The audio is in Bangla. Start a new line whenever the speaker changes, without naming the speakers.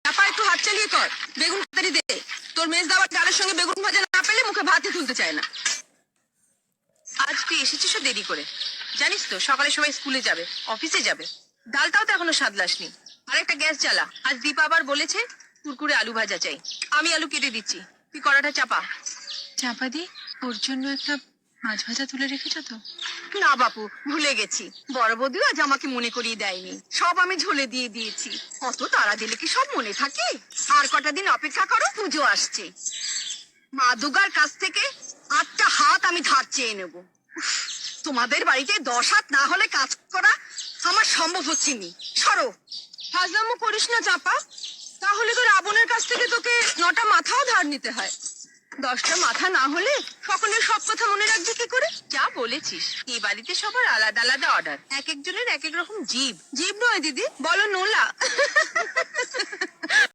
চাপা একটু হাত চালিয়ে কর, বেগুন তাড়াতাড়ি দে। তোর মেজ দাবার ডালের সঙ্গে বেগুন ভাজা না পেলে মুখে ভাতই তুলতে চায় না। আজ তুই এসেছিস দেরি করে, জানিস তো সকালে সবাই স্কুলে যাবে, অফিসে যাবে। ডালটাও তো এখনো সাদলাসনি। আর একটা গ্যাস জ্বালা, আজ দীপা আবার বলেছে কুরকুরে আলু ভাজা চাই। আমি আলু কেটে দিচ্ছি, তুই কড়াটা চাপা।
চাপা দি, ওর জন্য একটা মাছ ভাজা তুলে রেখেছো তো?
না বাপু, ভুলে গেছি। বড় বৌদিও আজ আমাকে মনে করিয়ে দেয়নি, সব আমি ঝোলে দিয়ে দিয়েছি। অত তাড়া দিলে কি সব মনে থাকে? আর কটা দিন অপেক্ষা করো, পুজো আসছে। মা দুর্গার কাছ থেকে 8টা হাত আমি ধার চেয়ে নেব। তোমাদের বাড়িতে 10 হাত না হলে কাজ করা আমার সম্ভব হচ্ছে নি। সরো। ফাজলামো করিস না চাপা, তাহলে তো রাবণের কাছ থেকে তোকে 9টা মাথাও ধার নিতে হয়। 10টা মাথা না হলে সকলের সব কথা মনে রাখবি কি করে? যা বলেছিস, এই বাড়িতে সবার আলাদা আলাদা অর্ডার, এক একজনের এক এক রকম জীব। জীব নয় দিদি, বলো নোলা।